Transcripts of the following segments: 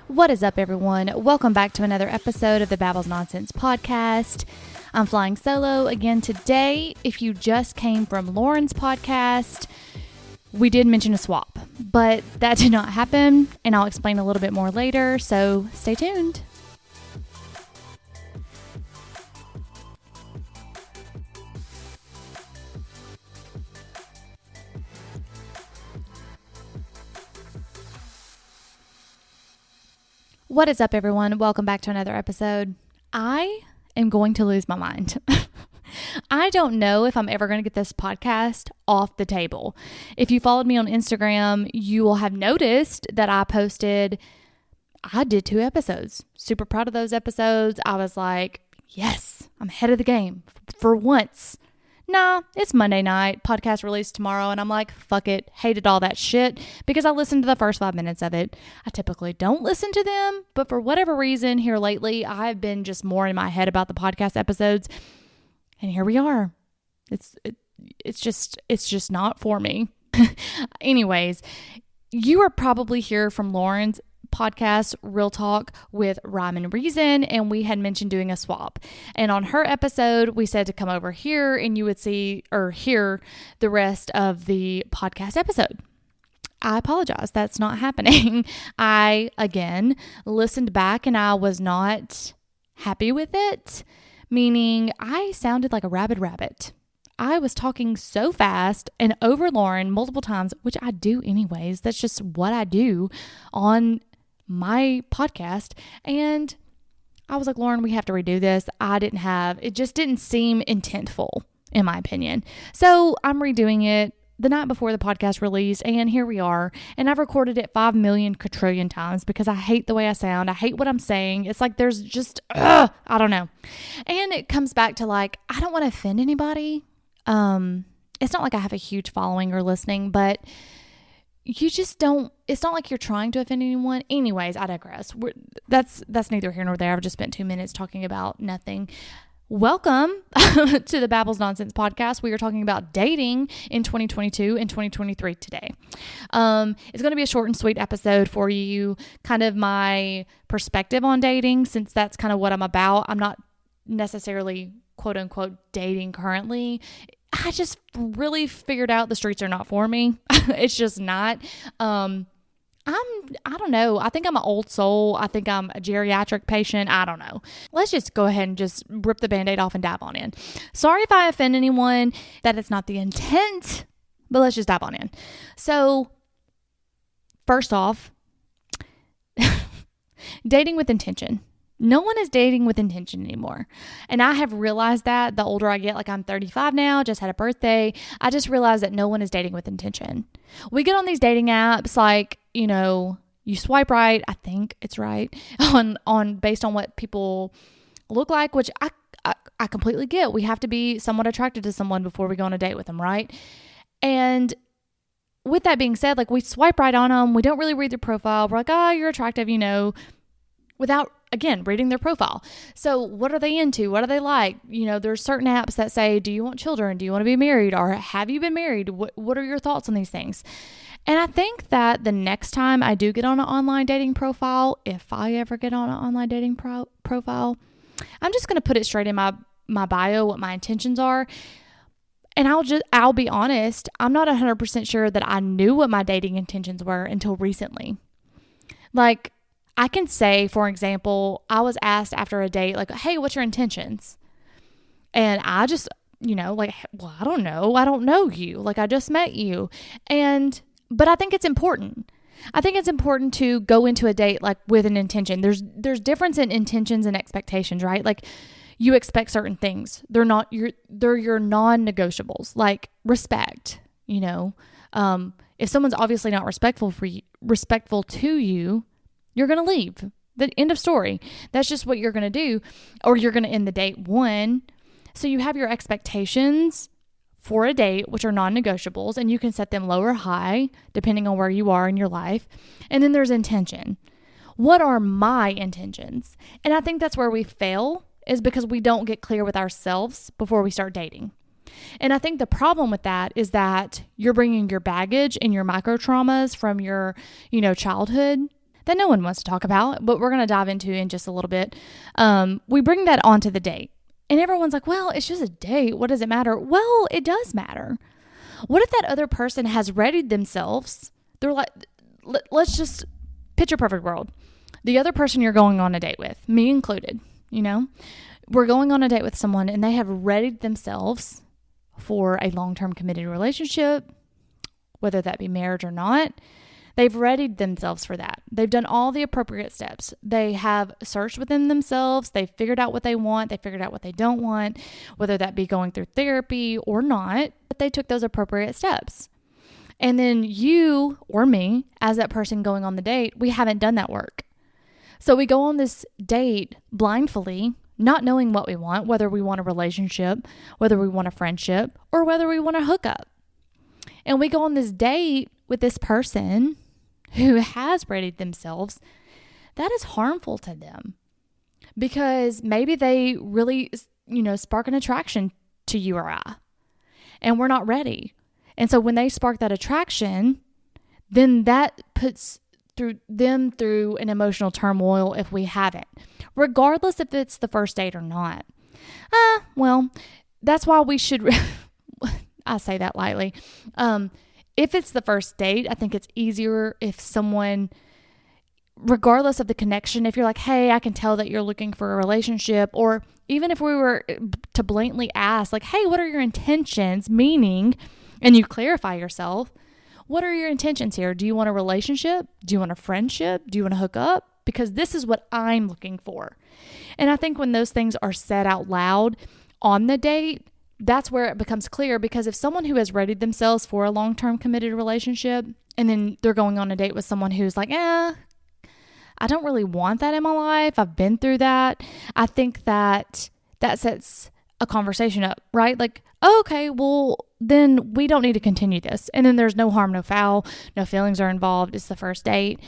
What is up, everyone? Welcome back to another episode of the Babbles Nonsense podcast. I'm flying solo again today. If you just came from Lauren's podcast, we did mention a swap, but that did not happen, and I'll explain a little bit more later, so stay tuned. What is up, everyone? Welcome back to another episode. I am going to lose my mind. I don't know if I'm ever going to get this podcast off the table. If you followed me on Instagram, you will have noticed that I did 2 episodes. Super proud of those episodes. I was like, yes, I'm ahead of the game for once. Nah, it's Monday night, podcast released tomorrow, and I'm like, fuck it, hated all that shit because I listened to the first 5 minutes of it. I typically don't listen to them, but for whatever reason here lately, I've been just more in my head about the podcast episodes, and here we are. It's just not for me. Anyways, you are probably here from Lauren's podcast, Real Talk with Rhyme and Reason, and we had mentioned doing a swap. And on her episode, we said to come over here and you would see or hear the rest of the podcast episode. I apologize. That's not happening. I, again, listened back and I was not happy with it, meaning I sounded like a rabid rabbit. I was talking so fast and over Lauren multiple times, which I do anyways. That's just what I do on my podcast. And I was like, Lauren, we have to redo this. It just didn't seem intentful in my opinion. So I'm redoing it the night before the podcast released, and here we are. And I've recorded it 5 million quadrillion times because I hate the way I sound. I hate what I'm saying. It's like there's just, I don't know. And it comes back to like, I don't want to offend anybody. It's not like I have a huge following or listening, but you just don't, it's not like you're trying to offend anyone. Anyways, I digress. That's neither here nor there. I've just spent 2 minutes talking about nothing. Welcome to the Babbles Nonsense podcast. We are talking about dating in 2022 and 2023 today. It's going to be a short and sweet episode for you, kind of my perspective on dating, since that's kind of what I'm about. I'm not necessarily quote unquote dating currently. I just really figured out the streets are not for me. It's just not. I don't know. I think I'm an old soul. I think I'm a geriatric patient. I don't know. Let's just go ahead and just rip the Band-Aid off and dive on in. Sorry if I offend anyone. That is not the intent, but let's just dive on in. So first off, dating with intention. No one is dating with intention anymore. And I have realized that the older I get, like I'm 35 now, just had a birthday. I just realized that no one is dating with intention. We get on these dating apps like, you swipe right, I think it's right, on based on what people look like, which I completely get. We have to be somewhat attracted to someone before we go on a date with them, right? And with that being said, like we swipe right on them. We don't really read their profile. We're like, oh, you're attractive, without, again, reading their profile. So what are they into? What do they like? There's certain apps that say, do you want children? Do you want to be married? Or have you been married? What are your thoughts on these things? And I think that the next time I do get on an online dating profile, if I ever get on an online dating profile, I'm just going to put it straight in my bio, what my intentions are. And I'll be honest, I'm not 100% sure that I knew what my dating intentions were until recently. Like, I can say, for example, I was asked after a date, like, hey, what's your intentions? And I just, well, I don't know. I don't know you. Like, I just met you. But I think it's important. I think it's important to go into a date, like, with an intention. There's difference in intentions and expectations, right? Like, you expect certain things. They're your non-negotiables, like respect, If someone's obviously not respectful to you, you're going to leave. The end of story. That's just what you're going to do. Or you're going to end the date one. So you have your expectations for a date, which are non-negotiables, and you can set them low or high, depending on where you are in your life. And then there's intention. What are my intentions? And I think that's where we fail, is because we don't get clear with ourselves before we start dating. And I think the problem with that is that you're bringing your baggage and your micro traumas from your, childhood. that no one wants to talk about, but we're going to dive into in just a little bit. We bring that onto the date. And everyone's like, well, it's just a date. What does it matter? Well, it does matter. What if that other person has readied themselves? They're like, let's just picture perfect world. The other person you're going on a date with, me included, we're going on a date with someone and they have readied themselves for a long-term committed relationship, whether that be marriage or not. They've readied themselves for that. They've done all the appropriate steps. They have searched within themselves. They've figured out what they want. They figured out what they don't want, whether that be going through therapy or not, but they took those appropriate steps. And then you or me, as that person going on the date, we haven't done that work. So we go on this date blindly, not knowing what we want, whether we want a relationship, whether we want a friendship, or whether we want to hook up. And we go on this date with this person who has readied themselves. That is harmful to them because maybe they really, spark an attraction to you or I, and we're not ready. And so when they spark that attraction, then that puts them through an emotional turmoil if we haven't, regardless if it's the first date or not. Well, that's why we should, I say that lightly. If it's the first date, I think it's easier if someone, regardless of the connection, if you're like, hey, I can tell that you're looking for a relationship, or even if we were to blatantly ask, like, hey, what are your intentions? Meaning, and you clarify yourself, what are your intentions here? Do you want a relationship? Do you want a friendship? Do you want to hook up? Because this is what I'm looking for. And I think when those things are said out loud on the date, that's where it becomes clear, because if someone who has readied themselves for a long-term committed relationship and then they're going on a date with someone who's like, I don't really want that in my life. I've been through that. I think that sets a conversation up, right? Like, okay, well, then we don't need to continue this. And then there's no harm, no foul, no feelings are involved. It's the first date.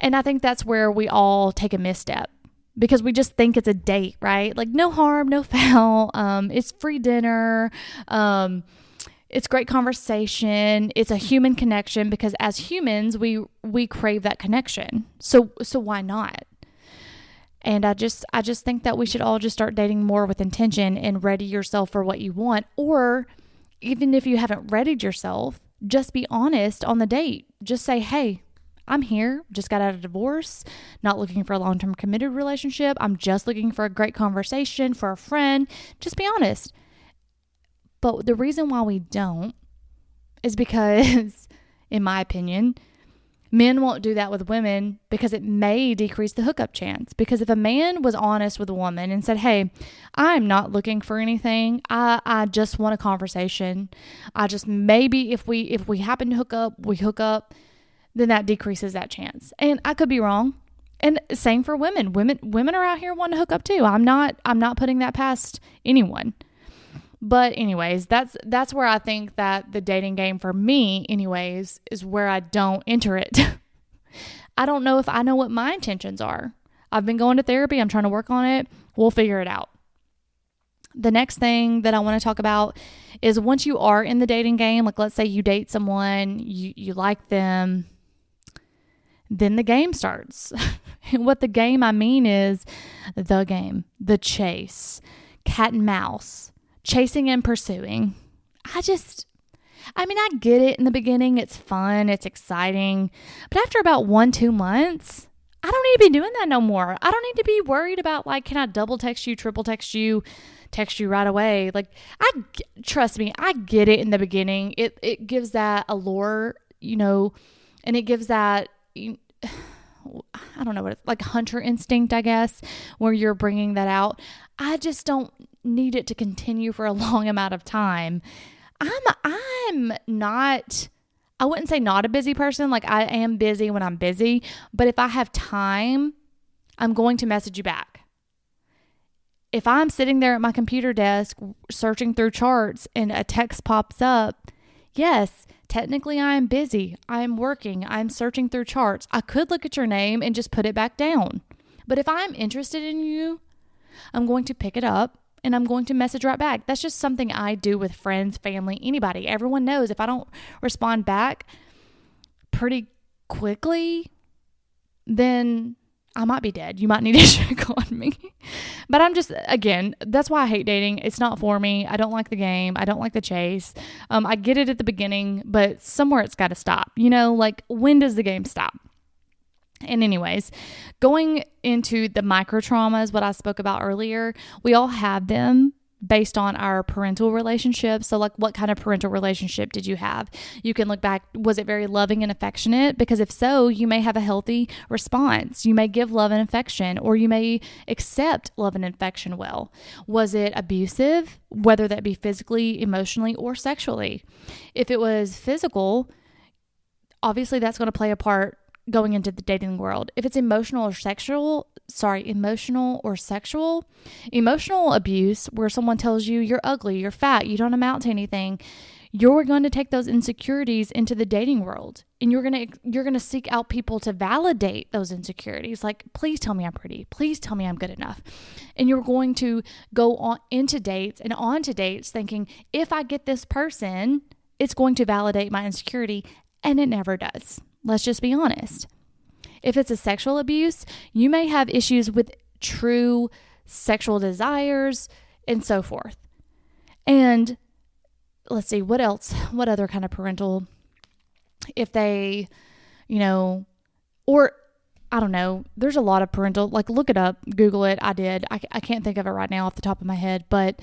And I think that's where we all take a misstep, because we just think it's a date, right? Like no harm, no foul. It's free dinner. It's great conversation. It's a human connection, because as humans, we crave that connection. So why not? And I just think that we should all just start dating more with intention and ready yourself for what you want. Or even if you haven't readied yourself, just be honest on the date. Just say, hey, I'm here, just got out of divorce, not looking for a long-term committed relationship. I'm just looking for a great conversation, for a friend. Just be honest. But the reason why we don't is because, in my opinion, men won't do that with women because it may decrease the hookup chance. Because if a man was honest with a woman and said, hey, I'm not looking for anything. I just want a conversation. I just, maybe if we happen to hook up, we hook up, then that decreases that chance. And I could be wrong. And same for women. Women are out here wanting to hook up too. I'm not putting that past anyone. But anyways, that's where I think that the dating game for me anyways is where I don't enter it. I don't know if I know what my intentions are. I've been going to therapy. I'm trying to work on it. We'll figure it out. The next thing that I want to talk about is once you are in the dating game, like let's say you date someone, you like them, then the game starts. And what the game I mean is the game, the chase, cat and mouse, chasing and pursuing. I get it in the beginning. It's fun. It's exciting. But after about 1-2 months, I don't need to be doing that no more. I don't need to be worried about like, can I double text you, triple text you right away? Like, trust me, I get it in the beginning. It gives that allure, and it gives that, I don't know what it's like, hunter instinct, I guess, where you're bringing that out. I just don't need it to continue for a long amount of time. I'm not, I wouldn't say not a busy person. Like I am busy when I'm busy, but if I have time, I'm going to message you back. If I'm sitting there at my computer desk searching through charts and a text pops up, yes, technically I am busy. I'm working. I'm searching through charts. I could look at your name and just put it back down. But if I'm interested in you, I'm going to pick it up and I'm going to message right back. That's just something I do with friends, family, anybody. Everyone knows if I don't respond back pretty quickly, then I might be dead. You might need to check on me. But I'm just, again, that's why I hate dating. It's not for me. I don't like the game. I don't like the chase. I get it at the beginning, but somewhere it's got to stop. Like, when does the game stop? And anyways, going into the micro traumas, what I spoke about earlier, we all have them based on our parental relationship. So like, what kind of parental relationship did you have? You can look back. Was it very loving and affectionate? Because if so, you may have a healthy response. You may give love and affection, or you may accept love and affection well. Was it abusive, whether that be physically, emotionally, or sexually? If it was physical, obviously that's going to play a part going into the dating world. If it's emotional or sexual, emotional abuse, where someone tells you you're ugly, you're fat, you don't amount to anything, you're going to take those insecurities into the dating world, and you're going to seek out people to validate those insecurities. Like, please tell me I'm pretty. Please tell me I'm good enough. And you're going to go on into dates and onto dates thinking, if I get this person, it's going to validate my insecurity, and it never does. Let's just be honest. If it's a sexual abuse, you may have issues with true sexual desires and so forth. And let's see, what else? What other kind of parental? If they, or I don't know, there's a lot of parental, like, look it up, Google it. I did. I can't think of it right now off the top of my head, but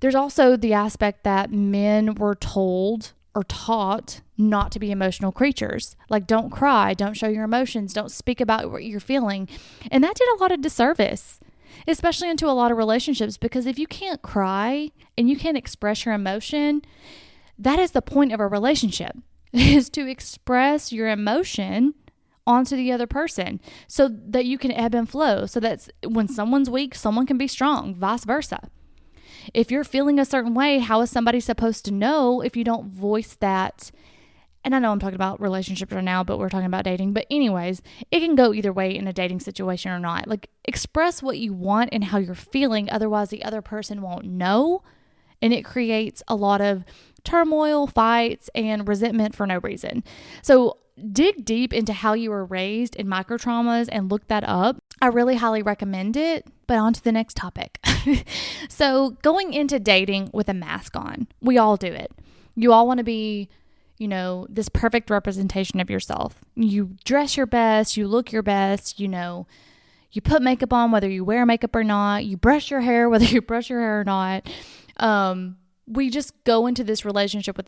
there's also the aspect that men were told or taught not to be emotional creatures. Like, don't cry, don't show your emotions, don't speak about what you're feeling. And that did a lot of disservice, especially into a lot of relationships, because if you can't cry and you can't express your emotion, that is the point of a relationship, is to express your emotion onto the other person so that you can ebb and flow. So that's when someone's weak, someone can be strong, vice versa. If you're feeling a certain way, how is somebody supposed to know if you don't voice that? And I know I'm talking about relationships right now, but we're talking about dating. But anyways, it can go either way in a dating situation or not. Like, express what you want and how you're feeling. Otherwise, the other person won't know. And it creates a lot of turmoil, fights, and resentment for no reason. So dig deep into how you were raised in micro traumas and look that up. I really highly recommend it. But on to the next topic. So going into dating with a mask on, we all do it. You all want to be, this perfect representation of yourself. You dress your best, you look your best, you put makeup on whether you wear makeup or not, you brush your hair whether you brush your hair or not. We just go into this relationship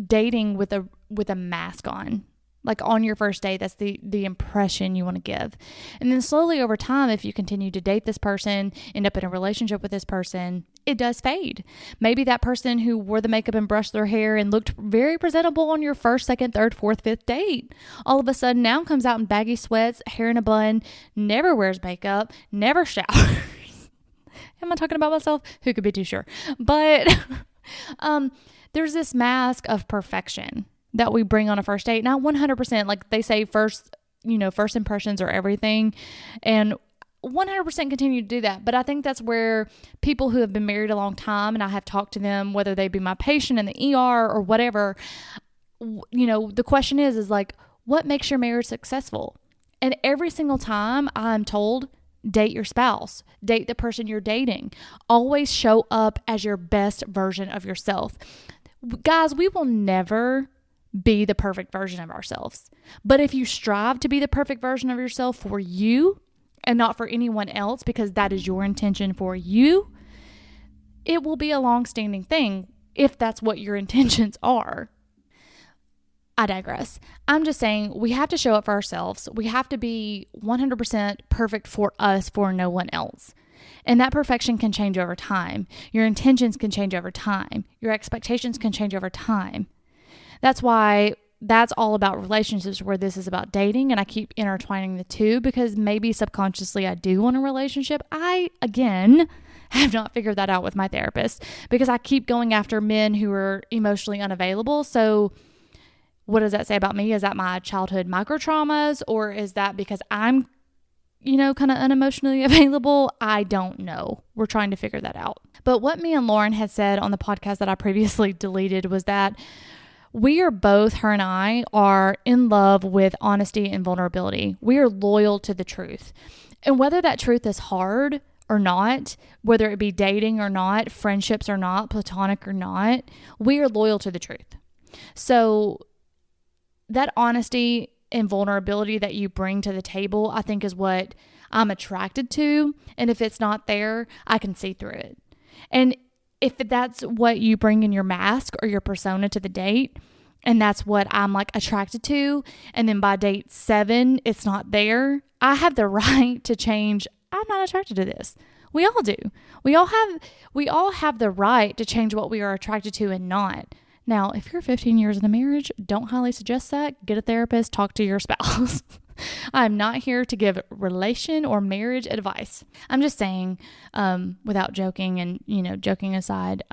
dating with a mask on. Like, on your first date, that's the impression you want to give. And then slowly over time, if you continue to date this person, end up in a relationship with this person, it does fade. Maybe that person who wore the makeup and brushed their hair and looked very presentable on your first, second, third, fourth, fifth date, all of a sudden now comes out in baggy sweats, hair in a bun, never wears makeup, never showers. Am I talking about myself? Who could be too sure? But there's this mask of perfection that we bring on a first date. Not 100%, like they say, first impressions are everything. And 100% continue to do that. But I think that's where people who have been married a long time, and I have talked to them, whether they be my patient in the ER or whatever, the question is like, what makes your marriage successful? And every single time I'm told, date your spouse, date the person you're dating, always show up as your best version of yourself. Guys, we will never be the perfect version of ourselves. But if you strive to be the perfect version of yourself for you and not for anyone else, because that is your intention for you, it will be a long-standing thing if that's what your intentions are. I digress. I'm just saying we have to show up for ourselves. We have to be 100% perfect for us, for no one else. And that perfection can change over time. Your intentions can change over time. Your expectations can change over time. That's why that's all about relationships, where this is about dating. And I keep intertwining the two because maybe subconsciously I do want a relationship. I, again, have not figured that out with my therapist because I keep going after men who are emotionally unavailable. So what does that say about me? Is that my childhood micro traumas, or is that because I'm, kind of unemotionally available? I don't know. We're trying to figure that out. But what me and Lauren had said on the podcast that I previously deleted was that her and I are in love with honesty and vulnerability. We are loyal to the truth. And whether that truth is hard or not, whether it be dating or not, friendships or not, platonic or not, we are loyal to the truth. So that honesty and vulnerability that you bring to the table, I think is what I'm attracted to. And if it's not there, I can see through it. And if that's what you bring in your mask or your persona to the date, and that's what I'm like attracted to, and then by date 7, it's not there, I have the right to change. I'm not attracted to this. We all do. We all have the right to change what we are attracted to and not. Now, if you're 15 years in a marriage, don't highly suggest that. Get a therapist, talk to your spouse. I'm not here to give relation or marriage advice. I'm just saying, without joking and, joking aside,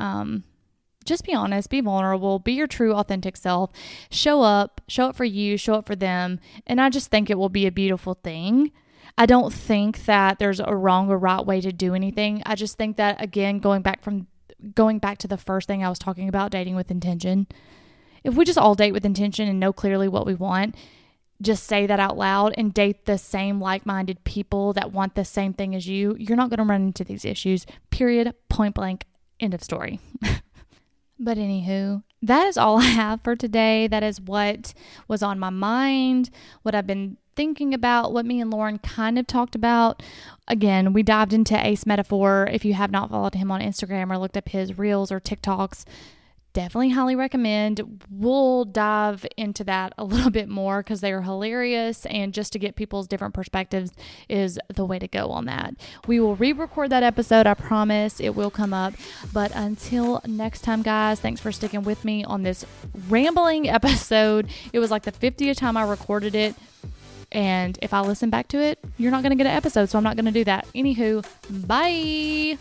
just be honest, be vulnerable, be your true, authentic self, show up for you, show up for them. And I just think it will be a beautiful thing. I don't think that there's a wrong or right way to do anything. I just think that, again, going back to the first thing I was talking about, dating with intention. If we just all date with intention and know clearly what we want, just say that out loud and date the same like-minded people that want the same thing as you, you're not going to run into these issues. Period. Point blank. End of story. But anywho, that is all I have for today. That is what was on my mind, what I've been thinking about, what me and Lauren kind of talked about. Again, we dived into Ace Metaphor. If you have not followed him on Instagram or looked up his reels or TikToks, definitely highly recommend. We'll dive into that a little bit more because they are hilarious, and just to get people's different perspectives is the way to go on that. We will re-record that episode. I promise it will come up. But until next time, guys, thanks for sticking with me on this rambling episode. It was like the 50th time I recorded it. And if I listen back to it, you're not going to get an episode, so I'm not going to do that. Anywho, bye.